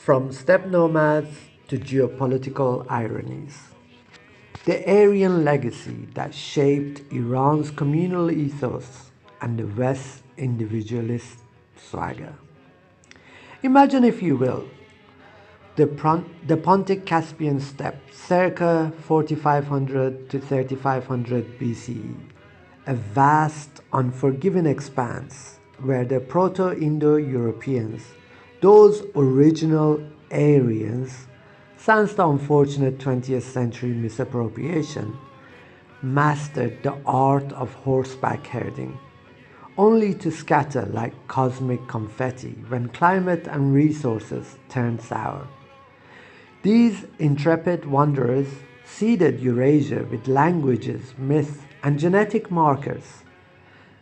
From steppe nomads to geopolitical ironies. The Aryan legacy that shaped Iran's communal ethos and the West's individualist swagger. Imagine, if you will, the Pontic Caspian steppe circa 4500 to 3500 BCE, a vast, unforgiving expanse where the Proto-Indo-Europeans, those original Aryans, sans the unfortunate 20th century misappropriation, mastered the art of horseback herding, only to scatter like cosmic confetti when climate and resources turned sour. These intrepid wanderers seeded Eurasia with languages, myths, and genetic markers.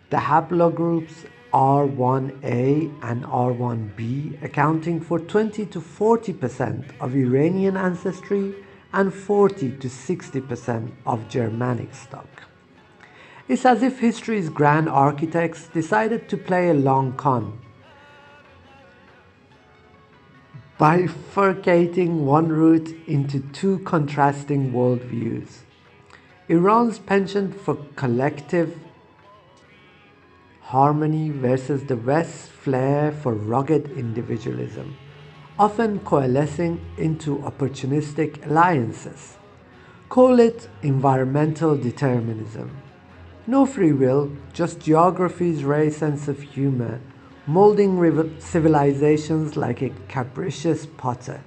The haplogroups R1A and R1B accounting for 20 to 40% of Iranian ancestry and 40 to 60% of Germanic stock. It's as if history's grand architects decided to play a long con, bifurcating one route into two contrasting worldviews. Iran's penchant for collective harmony versus the West's flair for rugged individualism, often coalescing into opportunistic alliances. Call it environmental determinism. No free will, just geography's rare sense of humor, molding civilizations like a capricious potter.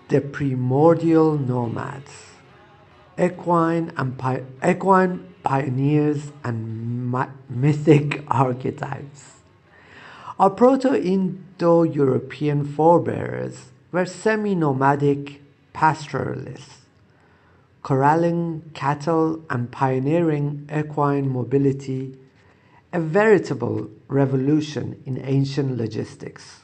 The primordial nomads, equine pioneers and mythic archetypes. Our Proto-Indo-European forebears were semi-nomadic pastoralists, corralling cattle and pioneering equine mobility, a veritable revolution in ancient logistics.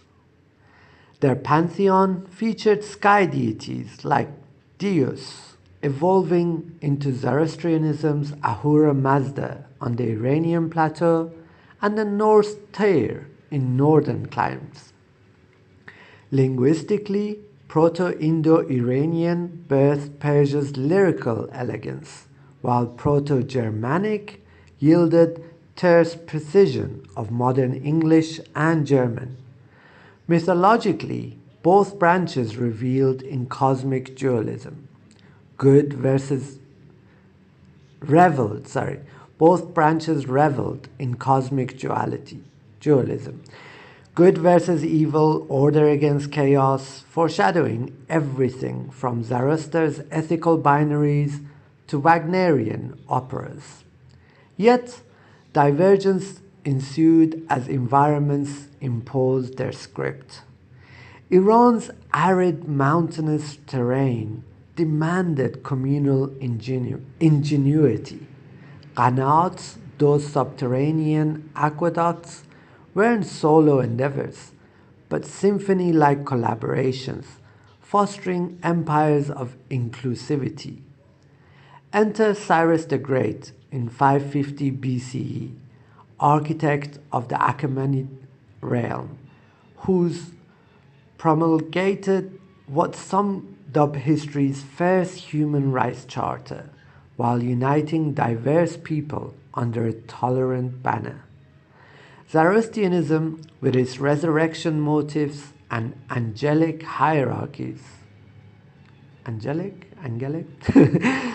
Their pantheon featured sky deities like Dios, evolving into Zoroastrianism's Ahura Mazda on the Iranian plateau and the Norse Tyr in northern climes. Linguistically, Proto-Indo-Iranian birthed Persia's lyrical elegance, while Proto-Germanic yielded terse precision of modern English and German. Mythologically, both branches revealed in cosmic dualism. Both branches reveled in cosmic dualism. Good versus evil, order against chaos, foreshadowing everything from Zoroaster's ethical binaries to Wagnerian operas. Yet, divergence ensued as environments imposed their script. Iran's arid mountainous terrain demanded communal ingenuity. Qanats, those subterranean aqueducts, weren't solo endeavors, but symphony-like collaborations, fostering empires of inclusivity. Enter Cyrus the Great in 550 BCE, architect of the Achaemenid realm, who's promulgated what some dub history's first human rights charter, while uniting diverse people under a tolerant banner. Zoroastrianism, with its resurrection motifs and angelic hierarchies,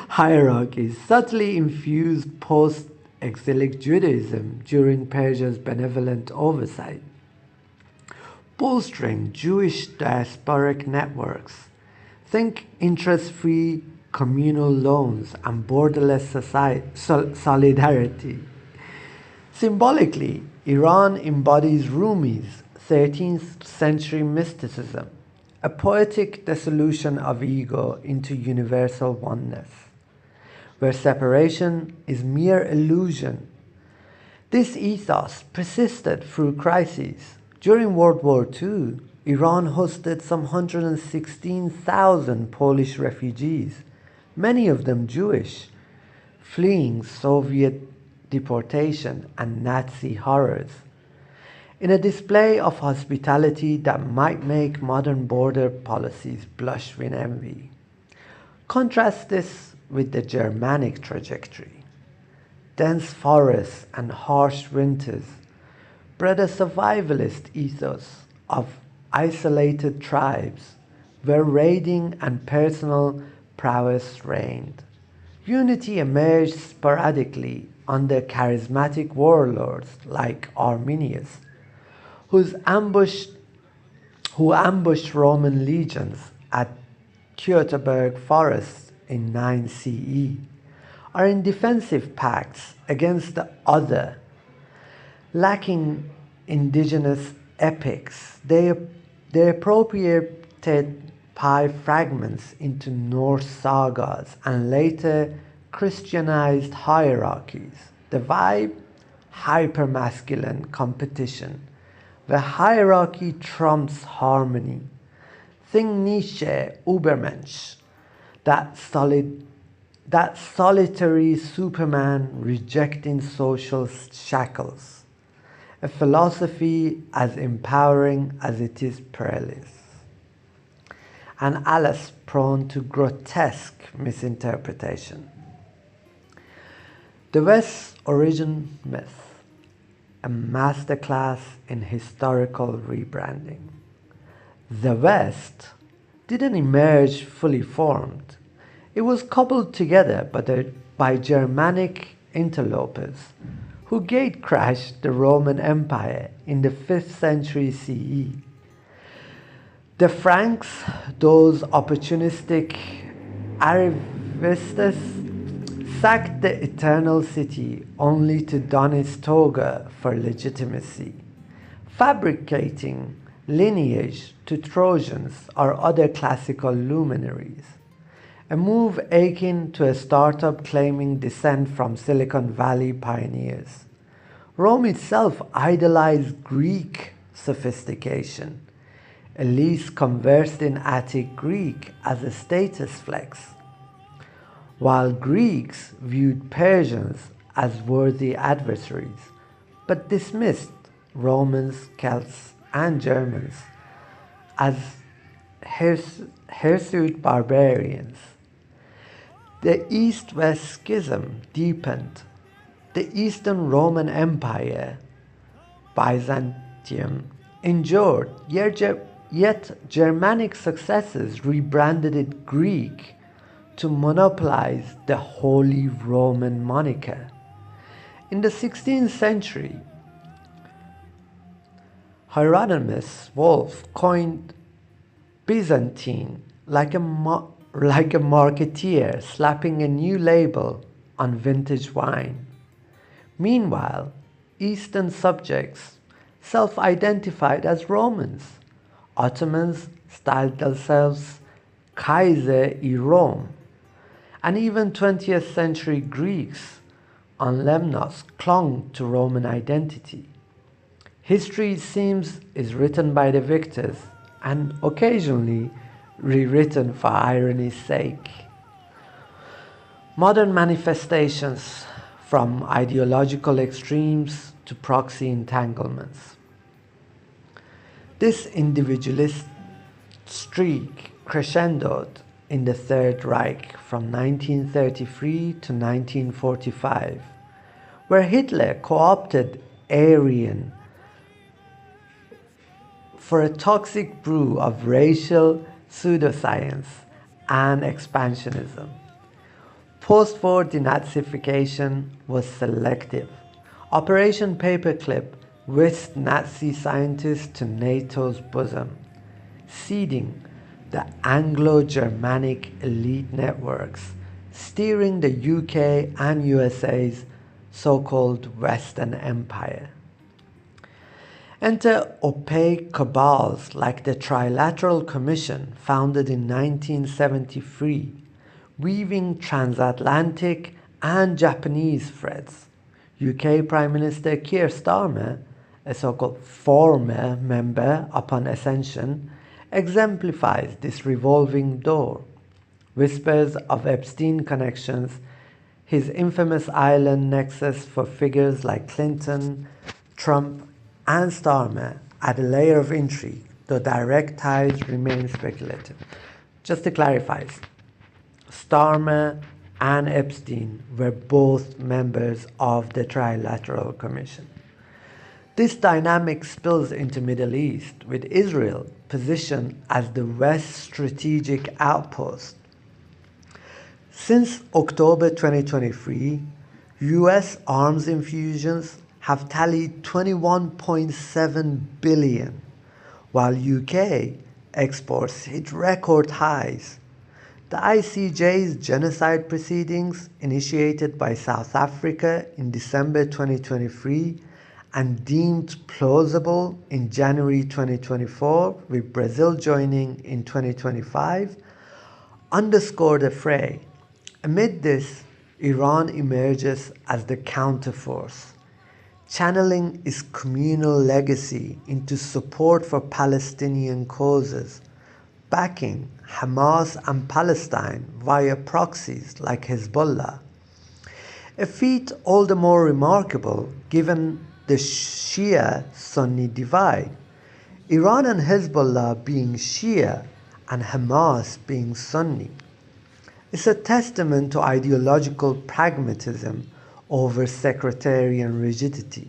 hierarchies subtly infused post-exilic Judaism during Persia's benevolent oversight, bolstering Jewish diasporic networks. Think interest-free communal loans and borderless solidarity. Symbolically, Iran embodies Rumi's 13th century mysticism, a poetic dissolution of ego into universal oneness, where separation is mere illusion. This ethos persisted through crises. During World War II, Iran hosted some 116,000 Polish refugees, many of them Jewish, fleeing Soviet deportation and Nazi horrors. in a display of hospitality that might make modern border policies blush with envy. Contrast this with the Germanic trajectory. Dense forests and harsh winters bred a survivalist ethos of isolated tribes where raiding and personal prowess reigned. Unity emerged sporadically under charismatic warlords like Arminius, who ambushed Roman legions at Teutoburg Forest in 9 CE, or in defensive pacts against the other. Lacking indigenous epics, they appropriated pie fragments into Norse sagas and later Christianized hierarchies. The vibe? Hypermasculine competition, where hierarchy trumps harmony. Think Nietzsche, Übermensch, that solitary Superman rejecting social shackles. A philosophy as empowering as it is perilous. And Alice prone to grotesque misinterpretation. The West's origin myth, a masterclass in historical rebranding. The West didn't emerge fully formed. It was cobbled together by Germanic interlopers who gate-crashed the Roman Empire in the 5th century CE. The Franks, those opportunistic arrivistas, sacked the Eternal City only to don its toga for legitimacy, fabricating lineage to Trojans or other classical luminaries. A move akin to a startup claiming descent from Silicon Valley pioneers. Rome itself idolized Greek sophistication. Elise conversed in Attic Greek as a status flex, while Greeks viewed Persians as worthy adversaries, but dismissed Romans, Celts, and Germans as hirsute barbarians. The East-West schism deepened. The Eastern Roman Empire, Byzantium, endured, yet Germanic successors rebranded it Greek to monopolize the Holy Roman moniker. In the 16th century, Hieronymus Wolff coined Byzantine like a marketeer slapping a new label on vintage wine. Meanwhile, Eastern subjects self-identified as Romans. Ottomans styled themselves Kaiser-i Rome, and even 20th century Greeks on Lemnos clung to Roman identity. History, it seems, is written by the victors and occasionally rewritten for irony's sake. Modern manifestations, from ideological extremes to proxy entanglements. This individualist streak crescendoed in the Third Reich from 1933 to 1945, where Hitler co-opted Aryan for a toxic brew of racial pseudoscience and expansionism. Post-war denazification was selective. Operation Paperclip whisked Nazi scientists to NATO's bosom, seeding the Anglo-Germanic elite networks, steering the UK and USA's so-called Western Empire. Enter opaque cabals like the Trilateral Commission, founded in 1973, weaving transatlantic and Japanese threads. UK Prime Minister Keir Starmer, a so-called former member upon ascension, exemplifies this revolving door. Whispers of Epstein connections, his infamous island nexus for figures like Clinton, Trump, and Starmer add a layer of intrigue, though direct ties remain speculative. Just to clarify, Starmer and Epstein were both members of the Trilateral Commission. This dynamic spills into Middle East, with Israel positioned as the West's strategic outpost. Since October 2023, US arms infusions have tallied 21.7 billion, while UK exports hit record highs. The ICJ's genocide proceedings, initiated by South Africa in December 2023 and deemed plausible in January 2024, with Brazil joining in 2025, underscore the fray. Amid this, Iran emerges as the counterforce, channeling its communal legacy into support for Palestinian causes, backing Hamas and Palestine via proxies like Hezbollah. A feat all the more remarkable given the Shia-Sunni divide, Iran and Hezbollah being Shia and Hamas being Sunni. It's a testament to ideological pragmatism over sectarian rigidity,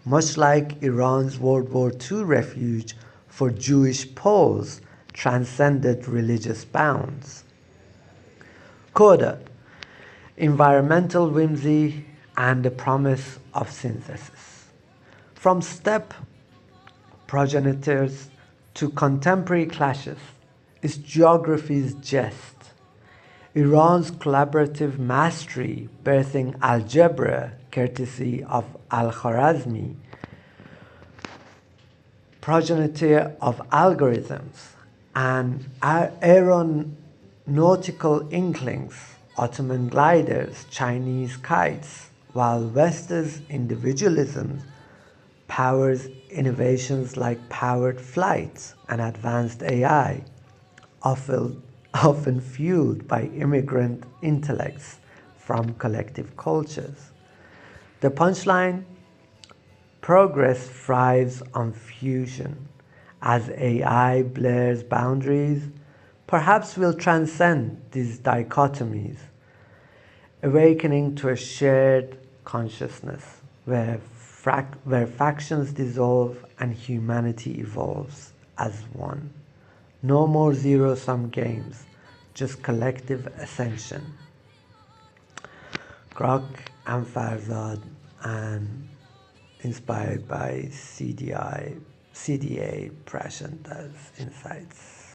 much like Iran's World War II refuge for Jewish Poles transcended religious bounds. Coda: environmental whimsy and the promise of synthesis. From steppe progenitors to contemporary clashes, its geography's jest. Iran's collaborative mastery birthing algebra courtesy of Al-Khwarizmi, progenitor of algorithms, and aeronautical inklings, Ottoman gliders, Chinese kites, while West's individualism powers innovations like powered flights and advanced AI, often fueled by immigrant intellects from collective cultures. The punchline: progress thrives on fusion. As AI blurs boundaries, perhaps we'll transcend these dichotomies, awakening to a shared consciousness where factions dissolve and humanity evolves as one. No more zero-sum games, just collective ascension. Grok and Farz-Zaad, and inspired by CDA Prashanta's insights.